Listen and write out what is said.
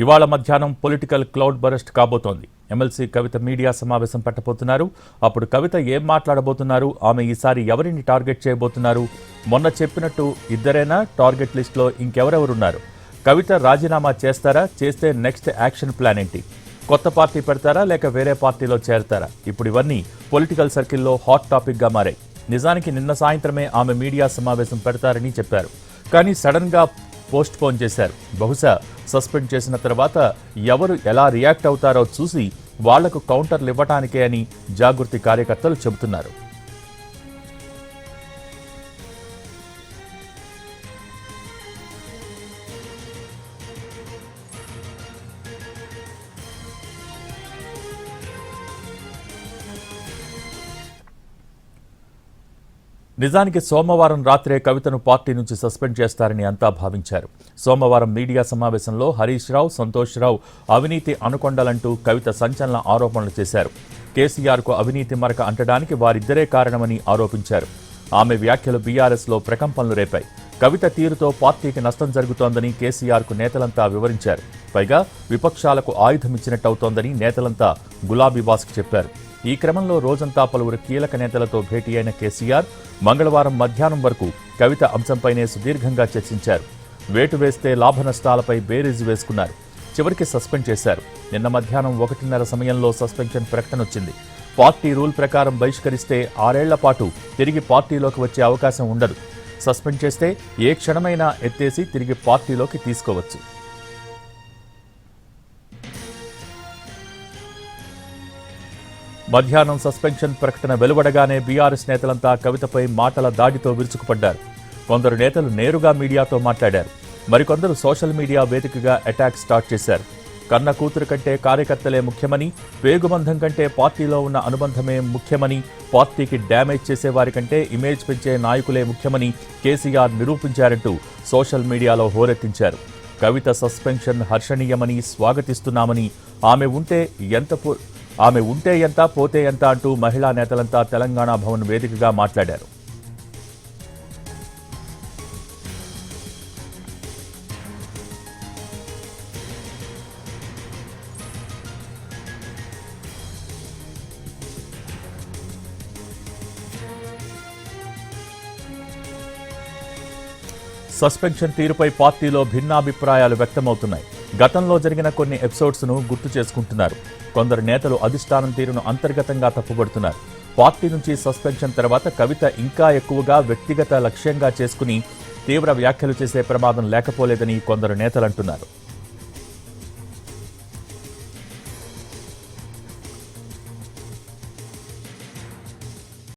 ఇవాళ మధ్యాహ్నం political cloud burst కాబోతోంది. ఎమ్మెల్సీ కవిత మీడియా సమావేశం పెట్టబోతున్నారు. అప్పుడు కవిత ఏం మాట్లాడబోతున్నారు, ఆమె ఈసారి ఎవరిని టార్గెట్ చేయబోతున్నారు, మొన్న చెప్పినట్టు ఇద్దరేనా, టార్గెట్ లిస్టులో ఇంకెవరెవరున్నారు, కవిత రాజీనామా చేస్తారా, చేస్తే నెక్స్ట్ యాక్షన్ ప్లాన్ ఏంటి, కొత్త పార్టీ పెడతారా లేక వేరే పార్టీలో చేరతారా, ఇప్పుడు ఇవన్నీ పొలిటికల్ సర్కిల్లో హాట్ టాపిక్గా మారాయి. నిజానికి నిన్న సాయంత్రమే ఆమె మీడియా సమావేశం పెడతారని చెప్పారు. కానీ సడన్గా పోస్ట్ పోన్ చేశారు. బహుశా సస్పెండ్ చేసిన తర్వాత ఎవరు ఎలా రియాక్ట్ అవుతారో చూసి వాళ్లకు కౌంటర్లు ఇవ్వటానికే అని జాగృతి కార్యకర్తలు చెబుతున్నారు. నిజానికి సోమవారం రాత్రే కవితను పార్టీ నుంచి సస్పెండ్ చేస్తారని అంతా భావించారు. సోమవారం మీడియా సమావేశంలో హరీష్ రావు, సంతోష్ రావు అవినీతి అనుకొండలంటూ కవిత సంచలన ఆరోపణలు చేశారు. కేసీఆర్కు అవినీతి మరక అంటడానికి వారిద్దరే కారణమని ఆరోపించారు. ఆమె వ్యాఖ్యలు బీఆర్ఎస్లో ప్రకంపనలు రేపాయి. కవిత తీరుతో పార్టీకి నష్టం జరుగుతోందని కేసీఆర్కు నేతలంతా వివరించారు. పైగా విపక్షాలకు ఆయుధమిచ్చినట్టవుతోందని నేతలంతా గులాబీ బాస్కు చెప్పారు. ఈ క్రమంలో రోజంతా పలువురు కీలక నేతలతో భేటీ అయిన కేసీఆర్ మంగళవారం మధ్యాహ్నం వరకు కవిత అంశంపైనే సుదీర్ఘంగా చర్చించారు. వేటు వేస్తే లాభ నష్టాలపై బేరీజు వేసుకున్నారు. చివరికి సస్పెండ్ చేశారు. నిన్న మధ్యాహ్నం 1:30 సమయంలో సస్పెన్షన్ ప్రకటన వచ్చింది. పార్టీ రూల్ ప్రకారం బహిష్కరిస్తే 6 ఏళ్ల పాటు తిరిగి పార్టీలోకి వచ్చే అవకాశం ఉండదు. సస్పెండ్ చేస్తే ఏ క్షణమైనా ఎత్తేసి తిరిగి పార్టీలోకి తీసుకోవచ్చు. మధ్యాహ్నం సస్పెన్షన్ ప్రకటన వెలువడగానే బీఆర్ఎస్ నేతలంతా కవితపై మాటల దాడితో విరుచుకుపడ్డారు. కొందరు నేతలు నేరుగా మీడియాతో మాట్లాడారు. మరికొందరు సోషల్ మీడియా వేదికగా అటాక్ స్టార్ట్ చేశారు. కన్న కూతురు కంటే కార్యకర్తలే ముఖ్యమని, పేగుబంధం కంటే పార్టీలో ఉన్న అనుబంధమే ముఖ్యమని, పార్టీకి డ్యామేజ్ చేసేవారి కంటే ఇమేజ్ పెంచే నాయకులే ముఖ్యమని కేసీఆర్ నిరూపించారంటూ సోషల్ మీడియాలో హోరెత్తించారు. కవిత సస్పెన్షన్ హర్షణీయమని, స్వాగతిస్తున్నామని, ఆమె ఉంటే ఎంత పోతే ఎంత అంటూ మహిళా నేతలంతా తెలంగాణ భవన్ వేదికగా మాట్లాడారు. సస్పెన్షన్ తీరుపై పార్టీలో భిన్నాభిప్రాయాలు వ్యక్తమవుతున్నాయి. గతంలో జరిగిన కొన్ని ఎపిసోడ్స్ను గుర్తు చేసుకుంటున్నారు. కొందరు నేతలు అధిష్టానం తీరును అంతర్గతంగా తప్పుపడుతున్నారు. పార్టీ నుంచి సస్పెన్షన్ తర్వాత కవిత ఇంకా ఎక్కువగా వ్యక్తిగత లక్ష్యంగా చేసుకుని తీవ్ర వ్యాఖ్యలు చేసే ప్రమాదం లేకపోలేదని కొందరు నేతలంటున్నారు.